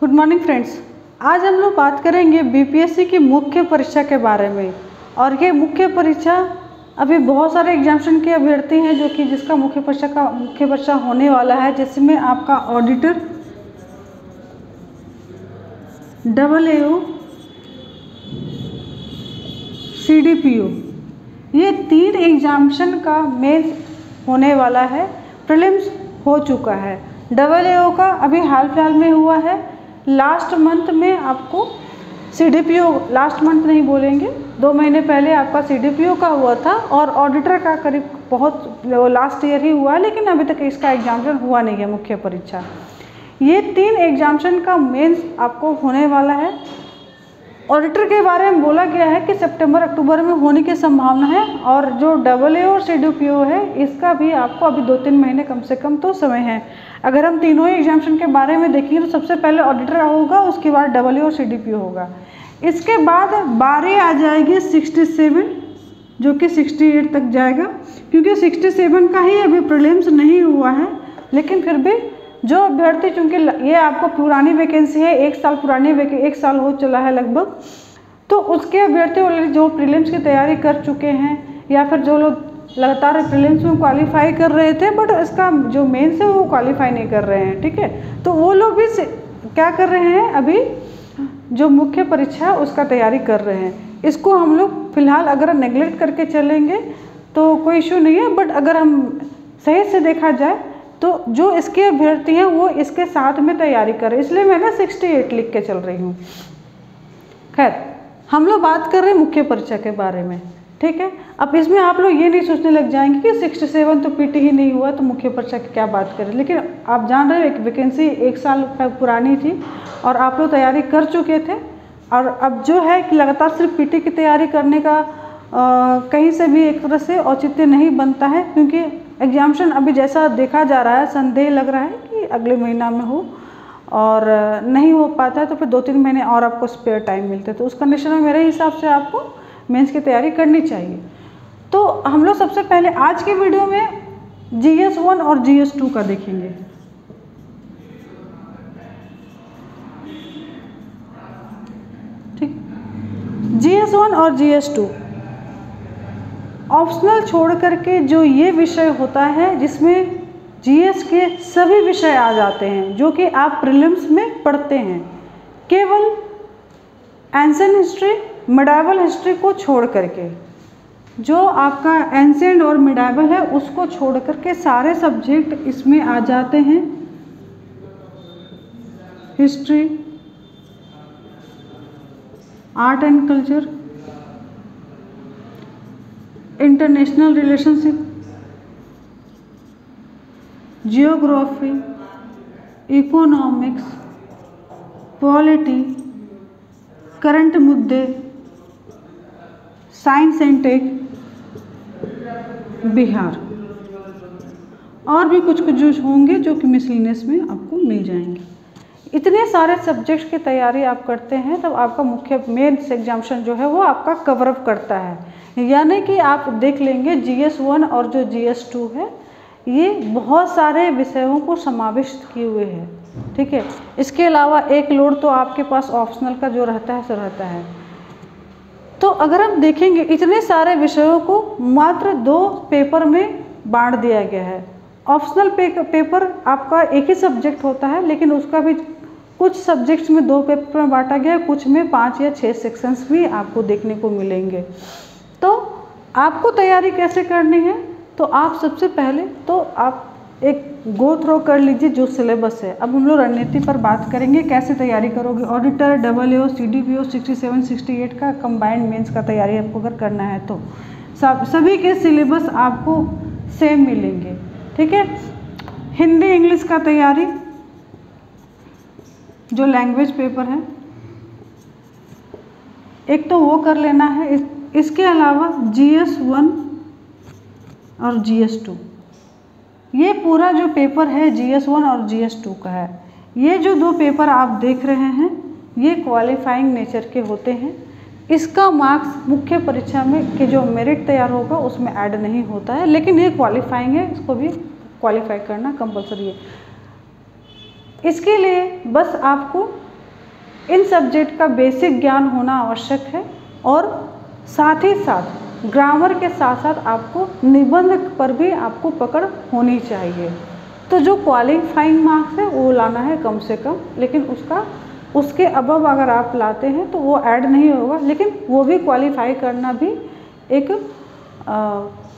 Good morning friends. आज हम लोग बात करेंगे बीपीएससी की मुख्य परीक्षा के बारे में। और ये मुख्य परीक्षा अभी बहुत सारे एग्जामिनेशन के अभ्यर्थी हैं जो कि जिसका मुख्य परीक्षा होने वाला है, जिसमें आपका ऑडिटर, AAO, CDPO, ये 3 एग्जामिनेशन का मेंस होने वाला है। प्रीलिम्स हो चुका है। AAO का अभी हाल फिलहाल में हुआ है। लास्ट मंथ में आपको CDPO, लास्ट मंथ नहीं बोलेंगे, 2 महीने पहले आपका CDPO का हुआ था और ऑडिटर का करीब बहुत लास्ट ईयर ही हुआ, लेकिन अभी तक इसका एग्जामिनेशन हुआ नहीं है मुख्य परीक्षा। ये 3 एग्जामिनेशन का मेंस आपको होने वाला है। ऑडिटर के बारे में बोला गया है कि सितंबर अक्टूबर में होने की संभावना है, और जो AAO और CDPO है इसका भी आपको अभी 2-3 महीने कम से कम तो समय है। अगर हम तीनों ही एग्जामिनेशन के बारे में देखेंगे तो सबसे पहले ऑडिटर होगा, उसके बाद AAO और CDPO होगा। इसके बाद बारी आ जाएगी 67, जो कि 68 तक जाएगा, क्योंकि 67 का ही अभी प्रीलिम्स नहीं हुआ है। लेकिन फिर भी जो अभ्यर्थी, चूँकि ये आपको पुरानी वैकेंसी है, 1 साल पुरानी 1 साल हो चला है लगभग, तो उसके अभ्यर्थी ऑलरेडी जो प्रीलिम्स की तैयारी कर चुके हैं, या फिर जो लोग लगातार प्रीलिम्स में क्वालिफाई कर रहे थे बट इसका जो मेंस है वो क्वालिफाई नहीं कर रहे हैं, ठीक है, तो वो लोग भी क्या कर रहे हैं, अभी जो मुख्य परीक्षा है उसका तैयारी कर रहे हैं। इसको हम लोग फिलहाल अगर नेगलेक्ट करके चलेंगे तो कोई इशू नहीं है, बट अगर हम सही से देखा जाए तो जो इसके अभ्यर्थी हैं वो इसके साथ में तैयारी कर रहे हैं, इसलिए मैं ना 68 लिख के चल रही हूँ। खैर, हम लोग बात कर रहे हैं मुख्य परीक्षा के बारे में, ठीक है। अब इसमें आप लोग ये नहीं सोचने लग जाएंगे कि 67 तो पीटी ही नहीं हुआ तो मुख्य परीक्षा की क्या बात करें, लेकिन आप जान रहे हो एक वैकेंसी 1 साल पुरानी थी और आप लोग तैयारी कर चुके थे, और अब जो है कि लगातार सिर्फ पीटी की तैयारी करने का कहीं से भी एक तरह से औचित्य नहीं बनता है, क्योंकि एग्जामिनेशन अभी जैसा देखा जा रहा है, संदेह लग रहा है कि अगले महीना में हो, और नहीं हो पाता है तो फिर 2-3 महीने और आपको स्पेयर टाइम मिलते हैं, तो उस कंडीशन में मेरे हिसाब से आपको मेंस की तैयारी करनी चाहिए। तो हम लोग सबसे पहले आज के वीडियो में GS1 और GS2 का देखेंगे। ठीक, GS1 और GS2 ऑप्शनल छोड़ करके जो ये विषय होता है जिसमें GS के सभी विषय आ जाते हैं जो कि आप प्रीलिम्स में पढ़ते हैं, केवल एंशिएंट हिस्ट्री, मिडाइवल हिस्ट्री को छोड़ करके, जो आपका एंशिएंट और मिडाइवल है उसको छोड़ करके सारे सब्जेक्ट इसमें आ जाते हैं। History, art and culture, international relationship, geography, economics, polity, current मुद्दे, साइंस एंड टेक, बिहार, और भी कुछ जो होंगे जो कि मिसलिनियस में आपको मिल जाएंगे। इतने सारे सब्जेक्ट्स की तैयारी आप करते हैं तब आपका मुख्य मेंस एग्जामिनेशन जो है वो आपका कवर अप करता है। यानी कि आप देख लेंगे GS1 और जो GS2 है ये बहुत सारे विषयों को समाविष्ट किए हुए हैं, ठीक है। इसके अलावा एक लोड तो आपके पास ऑप्शनल का जो रहता है सो रहता है। तो अगर हम देखेंगे इतने सारे विषयों को मात्र 2 पेपर में बांट दिया गया है। ऑप्शनल पेपर आपका एक ही सब्जेक्ट होता है, लेकिन उसका भी कुछ सब्जेक्ट्स में 2 पेपर में बांटा गया है, कुछ में 5 या 6 सेक्शंस भी आपको देखने को मिलेंगे। तो आपको तैयारी कैसे करनी है, तो आप सबसे पहले तो आप एक गो थ्रो कर लीजिए जो सिलेबस है। अब हम लोग रणनीति पर बात करेंगे, कैसे तैयारी करोगे। ऑडिटर, AAO, CDPO 67, 68 का कंबाइंड मेंस का तैयारी आपको अगर करना है तो सभी के सिलेबस आपको सेम मिलेंगे, ठीक है। हिंदी इंग्लिश का तैयारी जो लैंग्वेज पेपर है एक तो वो कर लेना है। इसके अलावा GS1 और GS2, ये पूरा जो पेपर है GS1 और GS2 का है। ये जो 2 पेपर आप देख रहे हैं ये क्वालिफाइंग नेचर के होते हैं। इसका मार्क्स मुख्य परीक्षा में के जो मेरिट तैयार होगा उसमें ऐड नहीं होता है, लेकिन ये क्वालिफाइंग है, इसको भी क्वालिफाई करना कंपलसरी है। इसके लिए बस आपको इन सब्जेक्ट का बेसिक ज्ञान होना आवश्यक है और साथ ही साथ ग्रामर के साथ साथ आपको निबंध पर भी आपको पकड़ होनी चाहिए। तो जो क्वालिफाइंग मार्क्स है वो लाना है कम से कम, लेकिन उसके अबव अगर आप लाते हैं तो वो ऐड नहीं होगा, लेकिन वो भी क्वालिफाई करना भी एक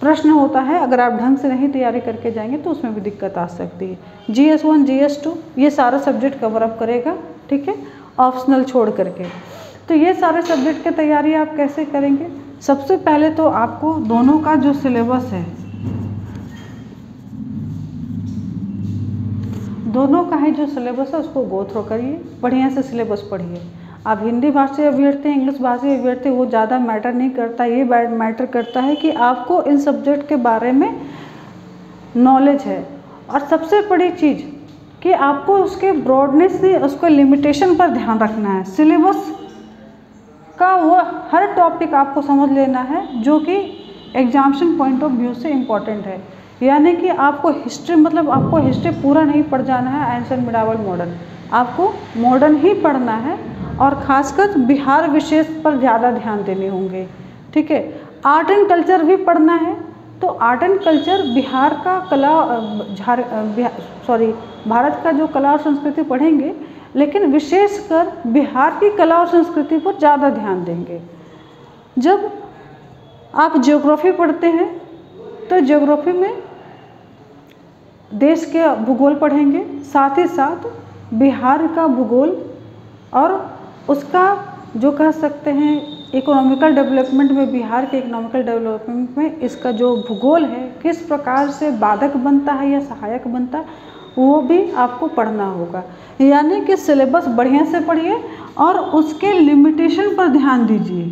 प्रश्न होता है। अगर आप ढंग से नहीं तैयारी करके जाएंगे तो उसमें भी दिक्कत आ सकती है। GS1 GS2 ये सारा सब्जेक्ट कवर अप करेगा, ठीक है, ऑप्शनल छोड़ करके। तो ये सारे सब्जेक्ट की तैयारी आप कैसे करेंगे? सबसे पहले तो आपको दोनों का जो सिलेबस है, दोनों का ही जो सिलेबस है उसको गो थ्रू करिए, बढ़िया से सिलेबस पढ़िए। आप हिंदी भाषी अभ्यर्थी, इंग्लिश भाषी अभ्यर्थी, वो ज़्यादा मैटर नहीं करता, ये मैटर करता है कि आपको इन सब्जेक्ट के बारे में नॉलेज है। और सबसे बड़ी चीज़ कि आपको उसके ब्रॉडनेस से, उसके लिमिटेशन पर ध्यान रखना है। सिलेबस का वो हर टॉपिक आपको समझ लेना है जो कि एग्जामिनेशन पॉइंट ऑफ व्यू से इम्पॉर्टेंट है। यानी कि आपको हिस्ट्री, मतलब आपको हिस्ट्री पूरा नहीं पढ़ जाना है, एंशिएंट मिडावल मॉडर्न, आपको मॉडर्न ही पढ़ना है और ख़ासकर बिहार विशेष पर ज़्यादा ध्यान देने होंगे, ठीक है। आर्ट एंड कल्चर भी पढ़ना है, तो आर्ट एंड कल्चर बिहार का भारत का जो कला और संस्कृति पढ़ेंगे, लेकिन विशेषकर बिहार की कला और संस्कृति पर ज़्यादा ध्यान देंगे। जब आप ज्योग्राफी पढ़ते हैं तो ज्योग्राफी में देश के भूगोल पढ़ेंगे, साथ ही साथ बिहार का भूगोल और उसका जो कह सकते हैं इकोनॉमिकल डेवलपमेंट में, बिहार के इकोनॉमिकल डेवलपमेंट में इसका जो भूगोल है किस प्रकार से बाधक बनता है या सहायक बनता है, वो भी आपको पढ़ना होगा। यानी कि सिलेबस बढ़िया से पढ़िए और उसके लिमिटेशन पर ध्यान दीजिए,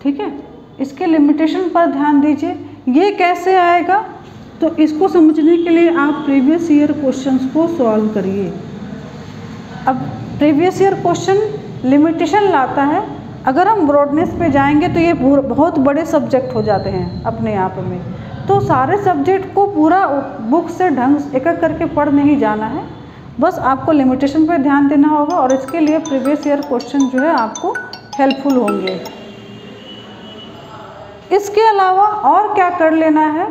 ठीक है, इसके लिमिटेशन पर ध्यान दीजिए। ये कैसे आएगा? तो इसको समझने के लिए आप प्रीवियस ईयर क्वेश्चंस को सॉल्व करिए। अब प्रीवियस ईयर क्वेश्चन लिमिटेशन लाता है, अगर हम ब्रॉडनेस पे जाएंगे तो ये बहुत बड़े सब्जेक्ट हो जाते हैं अपने आप में। तो सारे सब्जेक्ट को पूरा बुक से ढंग से एक एक करके पढ़ नहीं जाना है, बस आपको लिमिटेशन पे ध्यान देना होगा और इसके लिए प्रीवियस ईयर क्वेश्चन जो है आपको हेल्पफुल होंगे। इसके अलावा और क्या कर लेना है,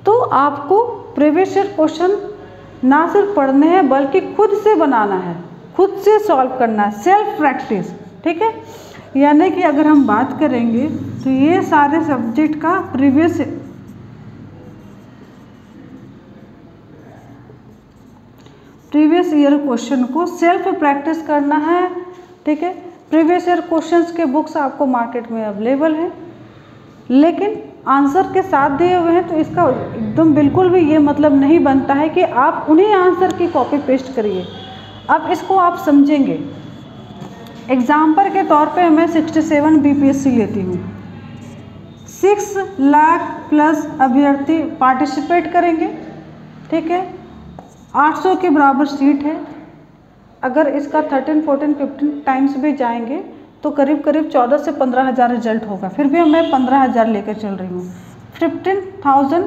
तो आपको प्रीवियस ईयर क्वेश्चन ना सिर्फ पढ़ने हैं बल्कि खुद से बनाना है, खुद से सॉल्व करना है, सेल्फ प्रैक्टिस, ठीक है। यानी कि अगर हम बात करेंगे तो ये सारे सब्जेक्ट का प्रीवियस ईयर क्वेश्चन को सेल्फ प्रैक्टिस करना है, ठीक है। प्रीवियस ईयर क्वेश्चंस के बुक्स आपको मार्केट में अवेलेबल हैं, लेकिन आंसर के साथ दिए हुए हैं, तो इसका एकदम बिल्कुल भी ये मतलब नहीं बनता है कि आप उन्हीं आंसर की कॉपी पेस्ट करिए। अब इसको आप समझेंगे, एग्जाम्पल के तौर पे मैं 67 BPSC लेती हूँ, 6 लाख प्लस अभ्यर्थी पार्टिसिपेट करेंगे, ठीक है, 800 के बराबर सीट है। अगर इसका 13, 14, 15 टाइम्स भी जाएंगे तो करीब करीब 14 से 15,000 रिजल्ट होगा। फिर भी मैं 15,000 लेकर चल रही हूँ। 15,000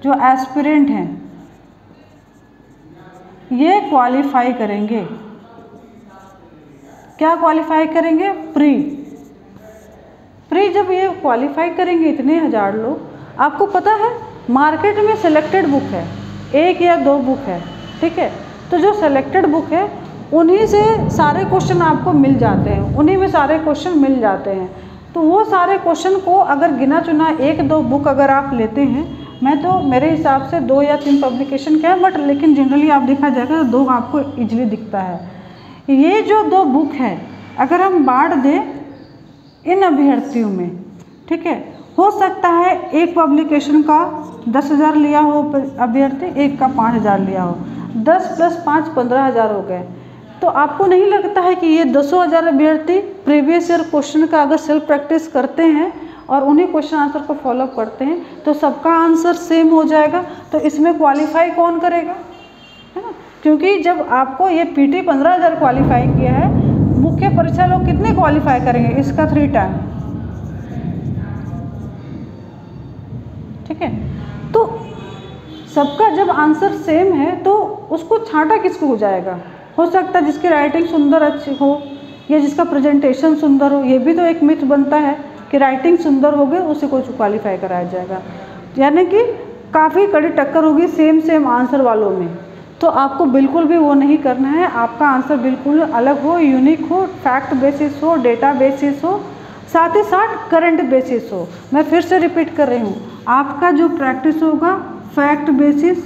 जो एस्पिरेंट हैं ये क्वालिफाई करेंगे। क्या क्वालिफाई करेंगे? प्री जब ये क्वालिफाई करेंगे इतने हज़ार लोग, आपको पता है मार्केट में सिलेक्टेड बुक है, 1 या 2 बुक है, ठीक है। तो जो सिलेक्टेड बुक है उन्हीं से सारे क्वेश्चन आपको मिल जाते हैं, उन्हीं में सारे क्वेश्चन मिल जाते हैं। तो वो सारे क्वेश्चन को अगर गिना चुना 1-2 बुक अगर आप लेते हैं, मैं तो मेरे हिसाब से 2 या 3 पब्लिकेशन क्या है, बट लेकिन जनरली आप देखा जाएगा तो 2 आपको इजीली दिखता है। ये जो 2 बुक है अगर हम बांट दें इन अभ्यर्थियों में, ठीक है, हो सकता है एक पब्लिकेशन का 10,000 लिया हो अभ्यर्थी, एक का 5,000 लिया हो, 10 + 5 15,000 हो गए। तो आपको नहीं लगता है कि ये 10,000 अभ्यर्थी प्रीवियस ईयर क्वेश्चन का अगर सेल्फ प्रैक्टिस करते हैं और उन्हीं क्वेश्चन आंसर को फॉलो करते हैं तो सबका आंसर सेम हो जाएगा? तो इसमें क्वालिफाई कौन करेगा, है ना? क्योंकि जब आपको ये PT 15,000 क्वालिफाई किया है, मुख्य परीक्षा लोग कितने क्वालिफाई करेंगे? इसका 3 टाइम, ठीक है। तो सबका जब आंसर सेम है तो उसको छांटा किसको जाएगा। हो सकता है जिसकी राइटिंग सुंदर अच्छी हो या जिसका प्रेजेंटेशन सुंदर हो, ये भी तो एक मिथ बनता है कि राइटिंग सुंदर हो गई उसी को क्वालिफाई कराया जाएगा। यानी कि काफ़ी कड़ी टक्कर होगी सेम आंसर वालों में, तो आपको बिल्कुल भी वो नहीं करना है। आपका आंसर बिल्कुल अलग हो, यूनिक हो, फैक्ट बेसिस हो, डेटा बेसिस हो, साथ ही साथ करंट बेसिस हो। मैं फिर से रिपीट कर रही हूँ, आपका जो प्रैक्टिस होगा फैक्ट बेसिस,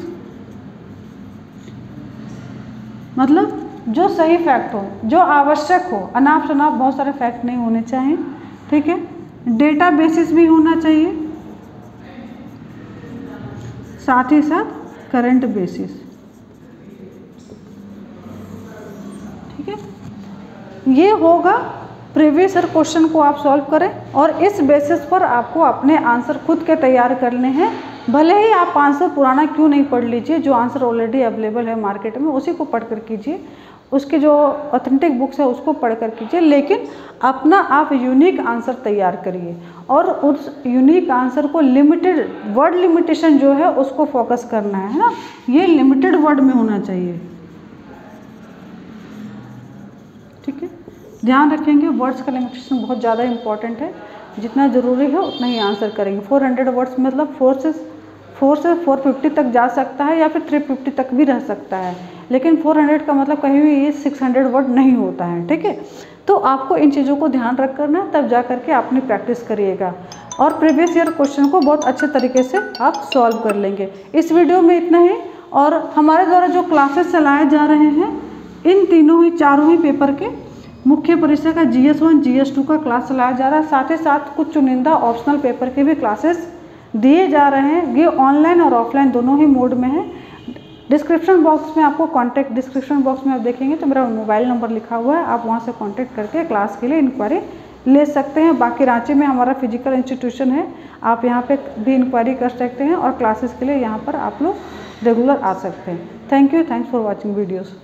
मतलब जो सही फैक्ट हो, जो आवश्यक हो, अनाप शनाप बहुत सारे फैक्ट नहीं होने चाहिए, ठीक है। डेटा बेसिस भी होना चाहिए, साथ ही साथ करंट बेसिस, ठीक है। ये होगा प्रीवियस ईयर क्वेश्चन को आप सॉल्व करें और इस बेसिस पर आपको अपने आंसर खुद के तैयार करने हैं। भले ही आप आंसर पुराना क्यों नहीं पढ़ लीजिए, जो आंसर ऑलरेडी अवेलेबल है मार्केट में उसी को पढ़ कर कीजिए, उसकी जो ऑथेंटिक बुक्स है उसको पढ़ कर कीजिए, लेकिन अपना आप यूनिक आंसर तैयार करिए और उस यूनिक आंसर को लिमिटेड वर्ड लिमिटेशन जो है उसको फोकस करना है ना, ये लिमिटेड वर्ड में होना चाहिए, ठीक है। ध्यान रखेंगे वर्ड्स का लिमिटेशन बहुत ज़्यादा इंपॉर्टेंट है, जितना ज़रूरी है उतना ही आंसर करेंगे। 400 वर्ड्स मतलब 4 से 450 तक जा सकता है या फिर 350 तक भी रह सकता है, लेकिन 400 का मतलब कहीं भी ये 600 वर्ड नहीं होता है, ठीक है। तो आपको इन चीज़ों को ध्यान रख करना, तब जा करके अपनी प्रैक्टिस करिएगा और प्रीवियस ईयर क्वेश्चन को बहुत अच्छे तरीके से आप सॉल्व कर लेंगे। इस वीडियो में इतना ही, और हमारे द्वारा जो क्लासेस चलाए जा रहे हैं इन चारों ही पेपर के मुख्य परीक्षा का GS1 GS2 का क्लास चलाया जा रहा है, साथ ही साथ कुछ चुनिंदा ऑप्शनल पेपर के भी क्लासेस दिए जा रहे हैं। ये ऑनलाइन और ऑफलाइन दोनों ही मोड में है। डिस्क्रिप्शन बॉक्स में आपको कॉन्टैक्ट, डिस्क्रिप्शन बॉक्स में आप देखेंगे तो मेरा मोबाइल नंबर लिखा हुआ है, आप वहाँ से कॉन्टैक्ट करके क्लास के लिए इंक्वायरी ले सकते हैं। बाकी रांची में हमारा फिजिकल इंस्टीट्यूशन है, आप यहाँ पे भी इंक्वायरी कर सकते हैं और क्लासेस के लिए यहाँ पर आप लोग रेगुलर आ सकते हैं। Thank you, thanks for watching videos.